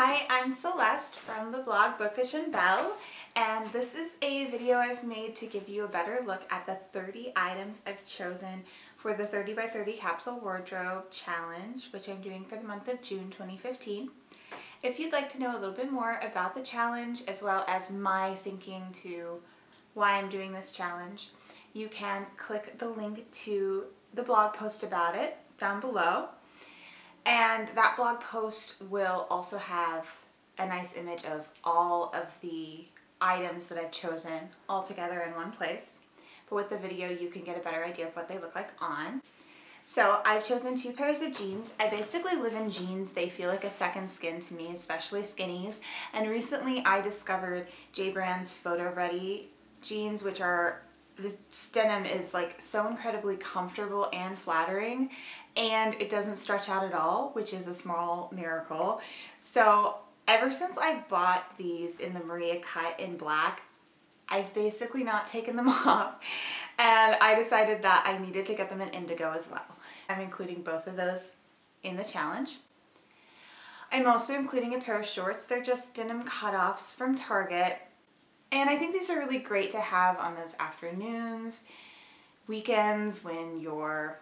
Hi, I'm Celeste from the blog Bookish and Belle, and this is a video I've made to give you a better look at the 30 items I've chosen for the 30 by 30 Capsule Wardrobe Challenge, which I'm doing for the month of June 2015. If you'd like to know a little bit more about the challenge as well as my thinking to why I'm doing this challenge, you can click the link to the blog post about it down below. And that blog post will also have a nice image of all of the items that I've chosen all together in one place. But with the video, you can get a better idea of what they look like on. So I've chosen 2 pairs of jeans. I basically live in jeans. They feel like a second skin to me, especially skinnies. And recently I discovered J Brand's Photo Ready jeans, which are, the denim is like so incredibly comfortable and flattering, and it doesn't stretch out at all, which is a small miracle. So ever since I bought these in the Maria cut in black, I've basically not taken them off, and I decided that I needed to get them in indigo as well. I'm including both of those in the challenge. I'm also including a pair of shorts. They're just denim cutoffs from Target. And I think these are really great to have on those afternoons, weekends when you're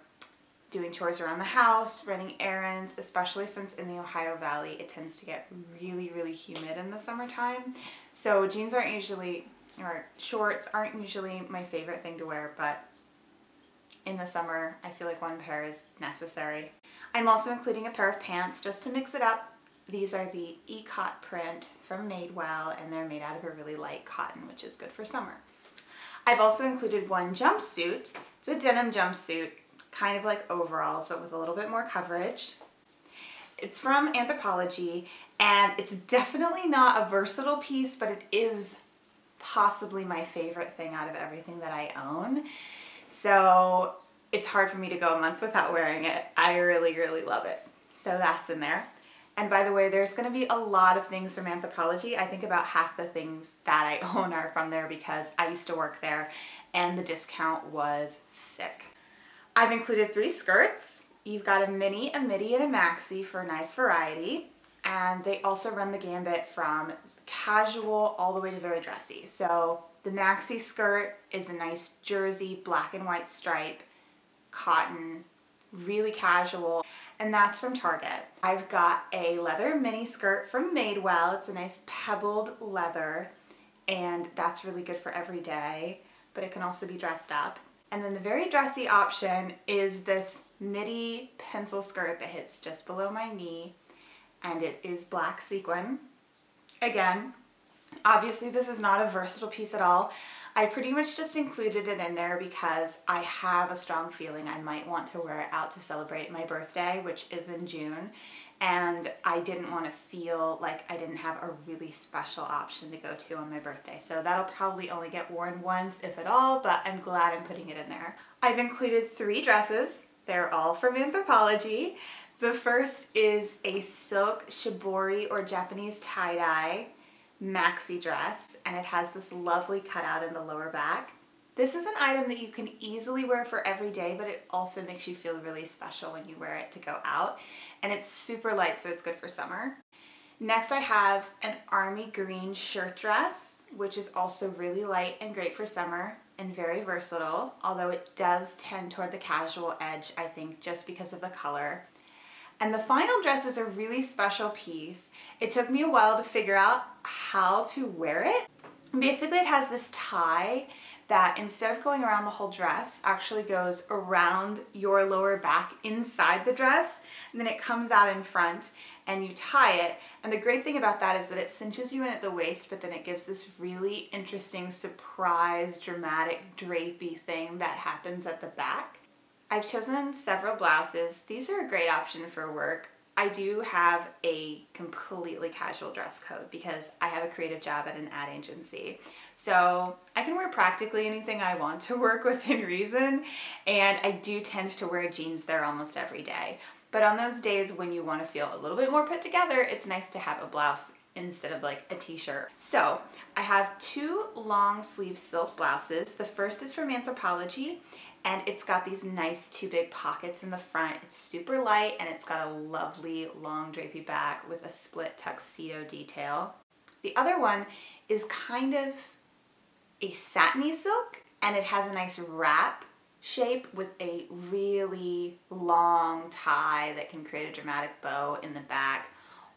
doing chores around the house, running errands, especially since in the Ohio Valley it tends to get really, really humid in the summertime. So jeans aren't usually, or shorts aren't usually my favorite thing to wear, but in the summer I feel like one pair is necessary. I'm also including a pair of pants just to mix it up. These are the E-Cot print from Madewell, and they're made out of a really light cotton, which is good for summer. I've also included one jumpsuit. It's a denim jumpsuit, kind of like overalls, but with a little bit more coverage. It's from Anthropologie, and it's definitely not a versatile piece, but it is possibly my favorite thing out of everything that I own. So it's hard for me to go a month without wearing it. I really, really love it. So that's in there. And by the way, there's going to be a lot of things from Anthropologie. I think about half the things that I own are from there because I used to work there and the discount was sick. I've included 3 skirts. You've got a mini, a midi, and a maxi for a nice variety. And they also run the gambit from casual all the way to very dressy. So the maxi skirt is a nice jersey, black and white stripe, cotton, really casual. And that's from Target. I've got a leather mini skirt from Madewell. It's a nice pebbled leather, and that's really good for every day, but it can also be dressed up. And then the very dressy option is this midi pencil skirt that hits just below my knee, and it is black sequin. Again, obviously this is not a versatile piece at all. I pretty much just included it in there because I have a strong feeling I might want to wear it out to celebrate my birthday, which is in June, and I didn't want to feel like I didn't have a really special option to go to on my birthday. So that'll probably only get worn once, if at all, but I'm glad I'm putting it in there. I've included 3 dresses. They're all from Anthropologie. The first is a silk shibori or Japanese tie-dye maxi dress, and it has this lovely cutout in the lower back. This is an item that you can easily wear for every day, but it also makes you feel really special when you wear it to go out, and it's super light, so it's good for summer. Next I have an army green shirt dress, which is also really light and great for summer and very versatile, although it does tend toward the casual edge, I think, just because of the color. And the final dress is a really special piece. It took me a while to figure out how to wear it. Basically, it has this tie that instead of going around the whole dress, actually goes around your lower back inside the dress, and then it comes out in front and you tie it. And the great thing about that is that it cinches you in at the waist, but then it gives this really interesting surprise, dramatic, drapey thing that happens at the back. I've chosen several blouses. These are a great option for work. I do have a completely casual dress code because I have a creative job at an ad agency. So I can wear practically anything I want to work within reason, and I do tend to wear jeans there almost every day. But on those days when you want to feel a little bit more put together, it's nice to have a blouse instead of like a t-shirt. So I have 2 long sleeve silk blouses. The first is from Anthropologie, and it's got these nice two big pockets in the front. It's super light, and it's got a lovely long drapey back with a split tuxedo detail. The other one is kind of a satiny silk, and it has a nice wrap shape with a really long tie that can create a dramatic bow in the back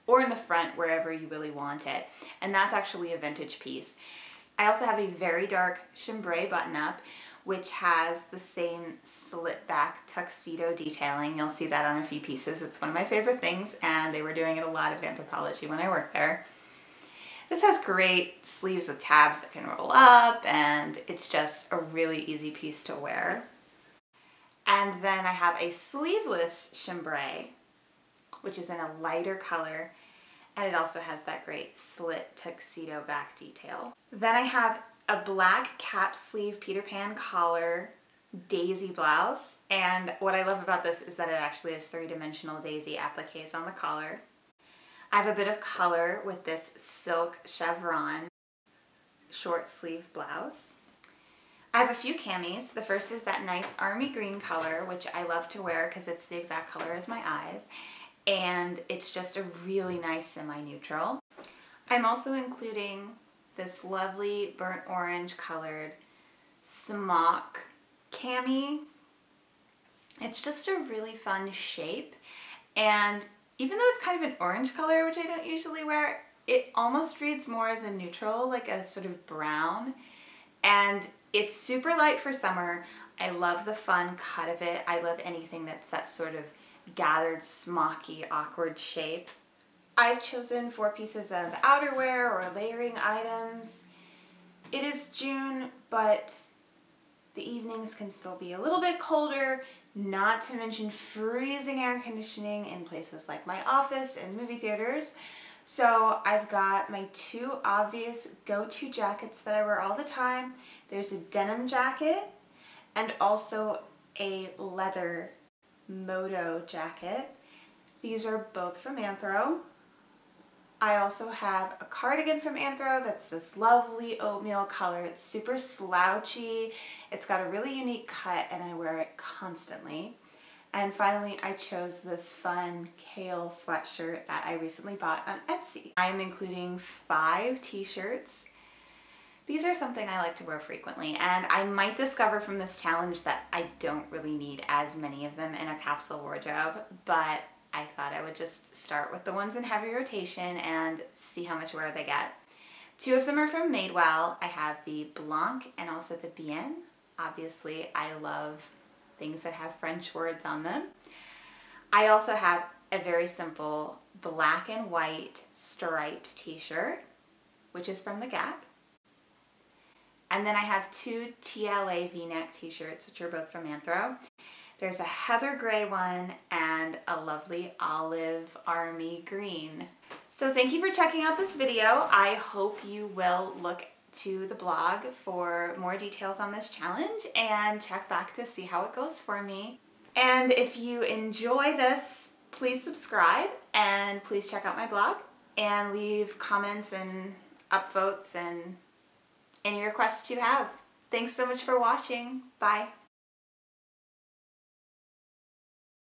or in the front, wherever you really want it. And that's actually a vintage piece. I also have a very dark chambray button-up, which has the same slit back tuxedo detailing. You'll see that on a few pieces. It's one of my favorite things, and they were doing it a lot at Anthropologie when I worked there. This has great sleeves with tabs that can roll up, and it's just a really easy piece to wear. And then I have a sleeveless chambray, which is in a lighter color, and it also has that great slit tuxedo back detail. Then I have a black cap sleeve Peter Pan collar daisy blouse, and what I love about this is that it actually has three-dimensional daisy appliques on the collar. I have a bit of color with this silk chevron short sleeve blouse. I have a few camis. The first is that nice army green color, which I love to wear because it's the exact color as my eyes, and it's just a really nice semi-neutral. I'm also including this lovely burnt orange colored smock cami. It's just a really fun shape, and even though it's kind of an orange color, which I don't usually wear, it almost reads more as a neutral, like a sort of brown, and it's super light for summer. I love the fun cut of it. I love anything that's that sort of gathered, smocky, awkward shape. I've chosen 4 pieces of outerwear or layering items. It is June, but the evenings can still be a little bit colder, not to mention freezing air conditioning in places like my office and movie theaters. So I've got my 2 obvious go-to jackets that I wear all the time. There's a denim jacket and also a leather moto jacket. These are both from Anthro. I also have a cardigan from Anthro that's this lovely oatmeal color. It's super slouchy. It's got a really unique cut, and I wear it constantly. And finally, I chose this fun kale sweatshirt that I recently bought on Etsy. I'm including 5 t-shirts. These are something I like to wear frequently, and I might discover from this challenge that I don't really need as many of them in a capsule wardrobe, but I thought I would just start with the ones in heavy rotation and see how much wear they get. 2 of them are from Madewell. I have the Blanc and also the Bien. Obviously, I love things that have French words on them. I also have a very simple black and white striped t-shirt, which is from the Gap. And then I have 2 TLA V-neck t-shirts, which are both from Anthro. There's a heather gray one and a lovely olive army green. So thank you for checking out this video. I hope you will look to the blog for more details on this challenge and check back to see how it goes for me. And if you enjoy this, please subscribe and please check out my blog and leave comments and upvotes and any requests you have. Thanks so much for watching. Bye.